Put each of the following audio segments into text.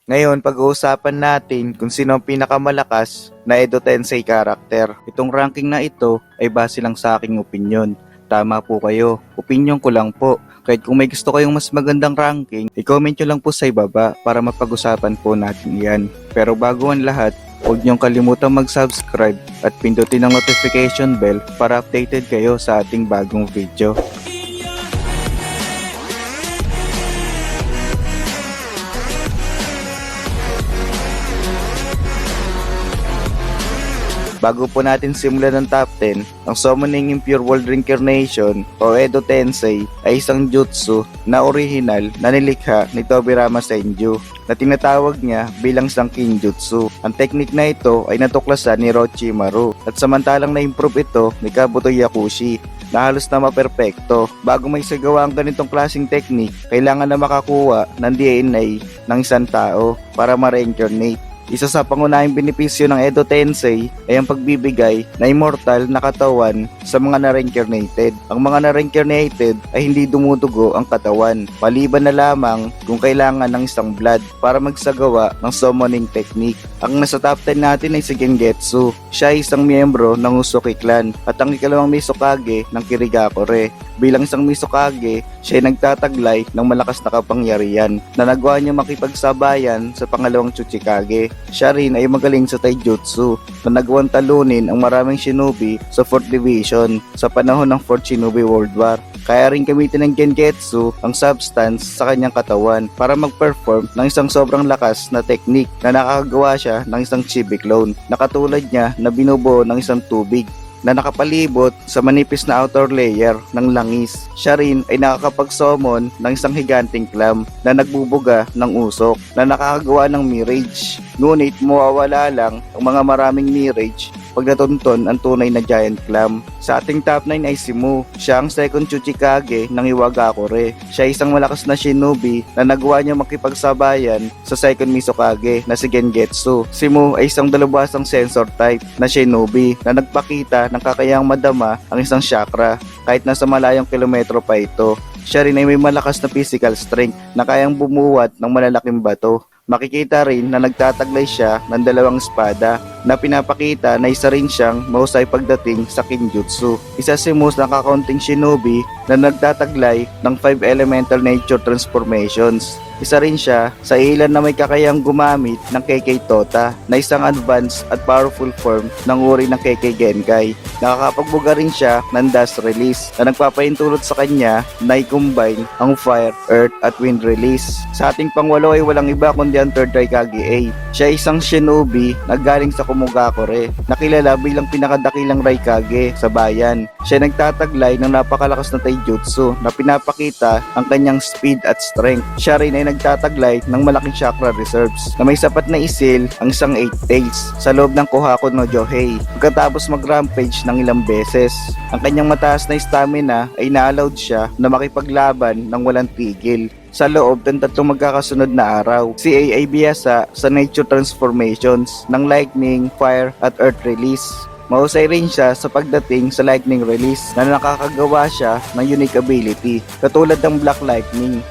Ngayon, pag-uusapan natin kung sino ang pinakamalakas na Edo Tensei character. Itong ranking na ito ay base lang sa aking opinyon. Tama po kayo, opinyon ko lang po. Kahit kung may gusto kayong mas magandang ranking, i-comment nyo lang po sa ibaba para mapag-usapan po natin yan. Pero bago ang lahat, huwag niyong kalimutang mag-subscribe at pindutin ang notification bell para updated kayo sa ating bagong video. Bago po natin simulan ng top 10, ang Summoning in Pure World Reincarnation o Edo Tensei ay isang jutsu na orihinal na nilikha ni Tobirama Senju na tinatawag niya bilang isang Kinjutsu. Ang teknik na ito ay natuklasan ni Orochimaru at samantalang na-improve ito ni Kabuto Yakushi na halos na maperpekto. Bago may sagawa ang ganitong klaseng teknik, kailangan na makakuha ng DNA ng isang tao para ma-reincarnate. Isa sa pangunahing benepisyo ng Edo Tensei ay ang pagbibigay na immortal na katawan sa mga na-reincarnated. Ang mga na-reincarnated ay hindi dumudugo ang katawan, maliban na lamang kung kailangan ng isang blood para magsagawa ng summoning technique. Ang nasa top 10 natin ay si Gengetsu. Siya ay isang miyembro ng Usoki clan at ang ikalawang Mizukage ng Kirigakure. Bilang isang Mizukage, siya ay nagtataglay ng malakas na kapangyarihan na nagawa niya makipagsabayan sa pangalawang Tsuchikage. Siya rin ay magaling sa taijutsu na nagawang talunin ang maraming shinobi sa 4th Division sa panahon ng 4th Shinobi World War. Kaya rin gamitin ng Gengetsu ang substance sa kanyang katawan para mag-perform ng isang sobrang lakas na technique na nakakagawa siya ng isang chibi clone na katulad niya na binubuo ng isang tubig na nakapalibot sa manipis na outer layer ng langis. Siya rin ay nakakapag-summon ng isang higanting clam na nagbubuga ng usok na nakakagawa ng mirage. Ngunit mawawala lang ang mga maraming mirage pag natunton ang tunay na giant clam. Sa ating top 9 ay si Mu. Siya ang second Tsuchikage ng Iwagakure. Siya ay isang malakas na shinobi na nagawa niya makipagsabayan sa second Mizukage na si Gengetsu. Si Mu ay isang dalubhasang sensor type na shinobi na nagpakita ng kakayahang madama ang isang chakra kahit nasa malayong kilometro pa ito. Siya rin ay may malakas na physical strength na kayang bumuwat ng malalaking bato. Makikita rin na nagtataglay siya ng dalawang espada na pinapakita na isa rin siyang mahusay pagdating sa Kinjutsu. Isa si Mu sa kakaunting shinobi na nagtataglay ng 5 elemental nature transformations. Isa rin siya sa ilan na may kakayang gumamit ng KK Tota na isang advanced at powerful form ng uri ng KK Genkai. Nakakapagbuga rin siya ng dust release na nagpapahintulot sa kanya na i-combine ang fire, earth at wind release. Sa ating pangwalo ay walang iba kundi ang third Raikage A. Siya ay isang shinobi na galing sa Kumogakure na kilala bilang pinakadakilang Raikage sa bayan. Siya nagtataglay ng napakalakas na taijutsu na pinapakita ang kanyang speed at strength. Siya rin ay nagtataglay ng malaking chakra reserves na may sapat na isil ang isang 8 tails sa loob ng Kohaku no Johei. Pagkatapos mag-rampage ng ilang beses, ang kanyang mataas na stamina ay na-allowed siya na makipaglaban ng walang tigil sa loob ng tatlong magkakasunod na araw. Si A ay biyasa sa nature transformations ng lightning, fire at earth release. Mahusay rin siya sa pagdating sa lightning release na nakakagawa siya ng unique ability katulad ng black lightning.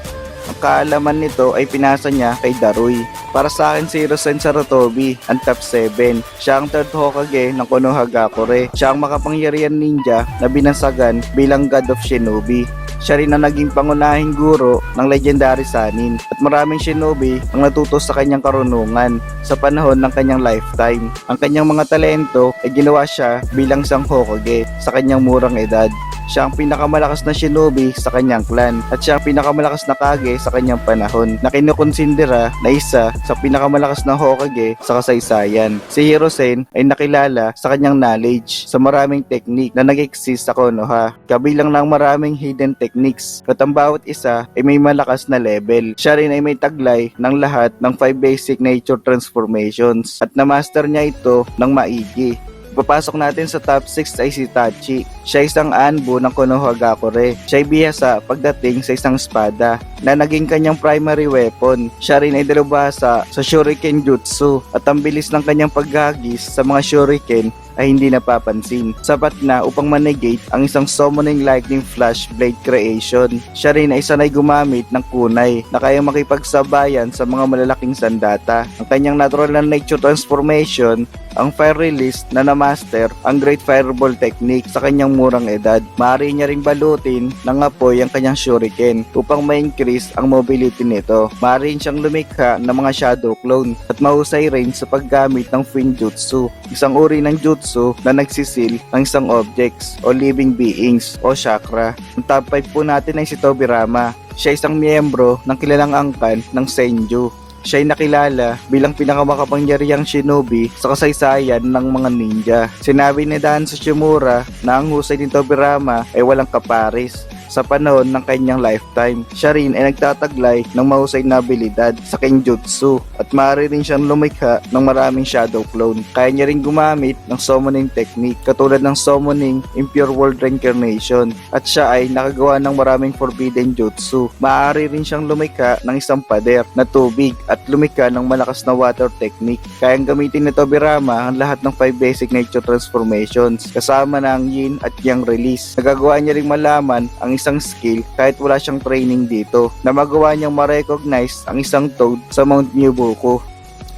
Ang kaalaman nito ay pinasa niya kay Darui. Para sa akin si Hiruzen Sarutobi ang top 7. Siya ang third Hokage ng Konohagakure. Siya ang makapangyarihan ninja na binansagan bilang God of Shinobi. Siya rin ang naging pangunahing guro ng legendary Sannin at maraming shinobi ang natuto sa kanyang karunungan sa panahon ng kanyang lifetime. Ang kanyang mga talento ay ginawa siya bilang isang Hokage sa kanyang murang edad. Siya ang pinakamalakas na shinobi sa kanyang clan at siya ang pinakamalakas na Kage sa kanyang panahon na kinukonsindera na isa sa pinakamalakas na Hokage sa kasaysayan. Si Hiruzen ay nakilala sa kanyang knowledge sa maraming technique na nag-exist sa Konoha, kabilang ng maraming hidden techniques at ang bawat isa ay may malakas na level. Siya rin ay may taglay ng lahat ng 5 basic nature transformations at na-master niya ito ng maigi. Papasok natin sa top 6 ay si Tachi. Siya isang anbu ng Konohagakure. Siya ay bihasa pagdating sa isang espada. na naging kanyang primary weapon. Siya rin ay dalubhasa sa Shuriken Jutsu at ang bilis ng kanyang paghagis sa mga Shuriken ay hindi napapansin. Sapat na upang manegate ang isang summoning lightning flash blade creation. Siya rin ay sanay gumamit ng kunai na kayang makipagsabayan sa mga malalaking sandata. Ang kanyang natural na nature transformation, ang fire release na na-master ang Great Fireball technique sa kanyang murang edad. Maaari niya ring balutin ng apoy ang kanyang shuriken upang ma-increase ang mobility nito. Maaari siyang lumikha ng mga shadow clone at mahusay rin sa paggamit ng Finjutsu, isang uri ng jutsu na nagsisil ng isang objects o living beings o chakra. Ang top 5 po natin ay si Tobirama. Siya isang miyembro ng kilalang angkan ng Senju. Siya ay nakilala bilang pinakamakapangyarihang shinobi sa kasaysayan ng mga ninja. Sinabi ni Dan Tsuchimura na ang husay ni Tobirama ay walang kaparis sa panahon ng kanyang lifetime. Siya rin ay nagtataglay ng mahusay na abilidad sa Kenjutsu at maaari rin siyang lumikha ng maraming shadow clone. Kaya niya rin gumamit ng summoning technique katulad ng summoning Impure World Reincarnation at siya ay nakagawa ng maraming forbidden jutsu. Maaari rin siyang lumikha ng isang pader na tubig at lumikha ng malakas na water technique. Kayang gamitin ni Tobirama ang lahat ng 5 basic nature transformations kasama ng yin at yang release. Nagagawa niya rin malaman ang isang skill kahit wala siyang training dito na magawa niyang ma-recognize ang isang toad sa Mount Myubuko.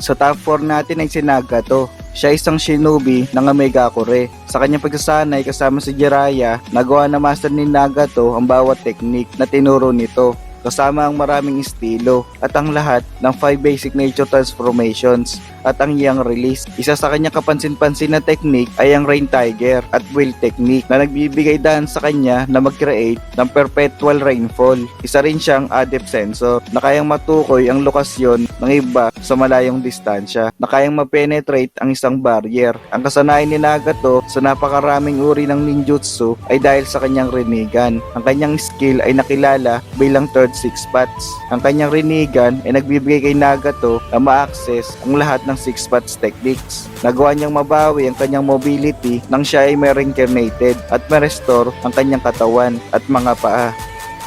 Sa top 4 natin ay si Nagato. Siya isang shinobi ng Amegakure. Sa kanyang pagsasanay kasama si Jiraiya, nagawa na master ni Nagato ang bawat technique na tinuro nito kasama ang maraming estilo at ang lahat ng 5 basic nature transformations at ang yang release. Isa sa kanyang kapansin-pansin na technique ay ang Rain Tiger at Wheel technique na nagbibigay daan sa kanya na mag-create ng perpetual rainfall. Isa rin siyang adept sensor na kayang matukoy ang lokasyon ng iba sa malayong distansya, na kayang ma-penetrate ang isang barrier. Ang kasanayan ni Nagato sa napakaraming uri ng ninjutsu ay dahil sa kanyang Rinnegan. Ang kanyang skill ay nakilala bilang third six spots. Ang kanyang Rinnegan ay nagbibigay kay Nagato na ma-access ang lahat ng 6 spots techniques. Nagawa niyang mabawi ang kanyang mobility nang siya ay may reincarnated at ma-restore ang kanyang katawan at mga paa.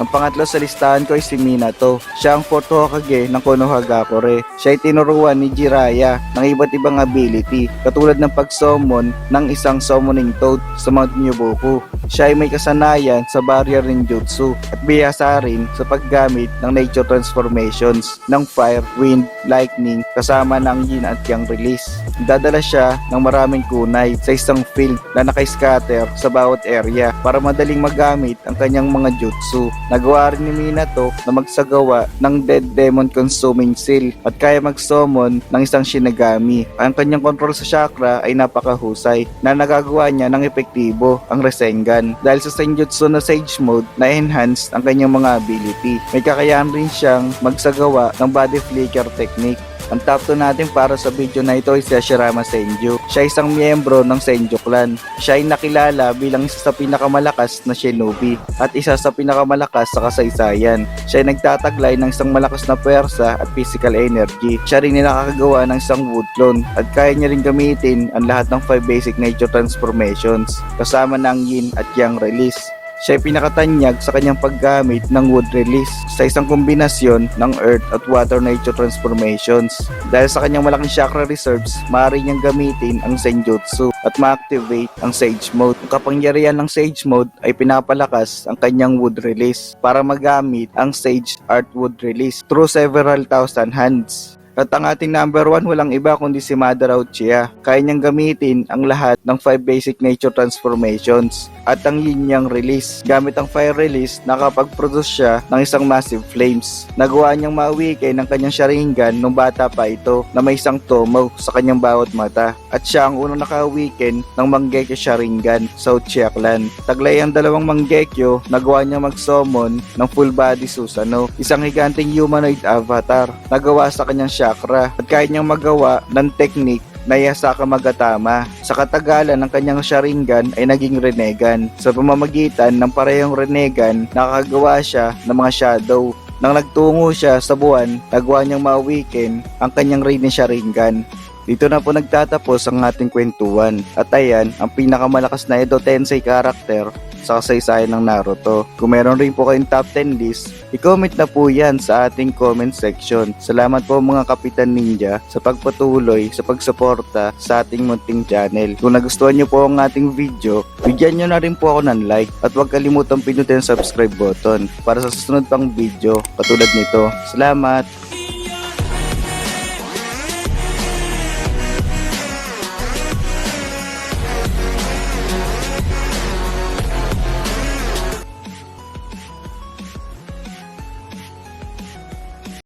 Ang pangatlo sa listahan ko ay si Minato. Siya ang 4th Hokage ng Konohagakure. Siya ay tinuruan ni Jiraiya ng iba't ibang ability katulad ng pag-summon ng isang summoning toad sa Mount Myubuko. Siya ay may kasanayan sa barrier ninjutsu at bihasa rin sa paggamit ng nature transformations ng fire, wind, lightning kasama ng yin at yang release. Dadala siya ng maraming kunai sa isang field na naka-scatter sa bawat area para madaling magamit ang kanyang mga jutsu. Nagawa rin ni Minato na magsagawa ng Dead Demon Consuming Seal at kaya mag-summon ng isang Shinigami. Ang kanyang control sa chakra ay napakahusay na nagagawa niya ng epektibo ang Rasengan dahil sa Senjutsu na Sage Mode na enhance ang kanyang mga ability. May kakayahan rin siyang magsagawa ng Body Flicker Technique. Ang top 2 natin para sa video na ito ay si Hashirama Senju. Siya ay isang miyembro ng Senju clan. Siya ay nakilala bilang isa sa pinakamalakas na shinobi at isa sa pinakamalakas sa kasaysayan. Siya ay nagtataglay ng isang malakas na puwersa at physical energy. Siya rin ay nakakagawa ng isang wood clone at kaya niya rin gamitin ang lahat ng 5 basic nature transformations kasama ng yin at yang release. Siya ay pinakatanyag sa kanyang paggamit ng wood release sa isang kombinasyon ng earth at water nature transformations. Dahil sa kanyang malaking chakra reserves, maaari niyang gamitin ang Senjutsu at ma-activate ang Sage Mode. Ang kapangyarihan ng Sage Mode ay pinapalakas ang kanyang wood release para magamit ang Sage Art Wood Release through several thousand hands. At ang ating number 1 walang iba kundi si Madara Uchiha. Kaya niyang gamitin ang lahat ng 5 basic nature transformations at ang yin yang release. Gamit ang fire release, nakapag-produce siya ng isang massive flames. Nagawa niyang mawikay ng kanyang Sharingan nung bata pa ito na may isang tomo sa kanyang bawat mata. At siya ang unang nakawiken ng Mangekyo Sharingan sa Uchiha clan. Taglay ang dalawang Mangekyo, nagawa niyang mag-summon ng full body Susanoo, isang higanting humanoid avatar. Nagawa sa kanyang chakra at kaya niyang magawa ng technique na Yasaka Magatama. Sa katagalan ng kanyang Sharingan ay naging Rinnegan. Sa pamamagitan ng parehong Rinnegan, nakakagawa siya ng mga shadow. Nang nagtungo siya sa buwan, nagawa niyang mawikin ang kanyang Rinne Sharingan. Dito na po nagtatapos ang ating kwentuhan. At ayan, ang pinakamalakas na Edo Tensei character sa kasaysayan ng Naruto. Kung meron rin po kayong top 10 list, i-comment na po yan sa ating comment section. Salamat po mga Kapitan Ninja sa pagpatuloy sa pagsuporta sa ating munting channel. Kung nagustuhan nyo po ang ating video, bigyan nyo na rin po ako ng like at huwag kalimutang pinutin ang subscribe button para sa susunod pang video katulad nito. Salamat!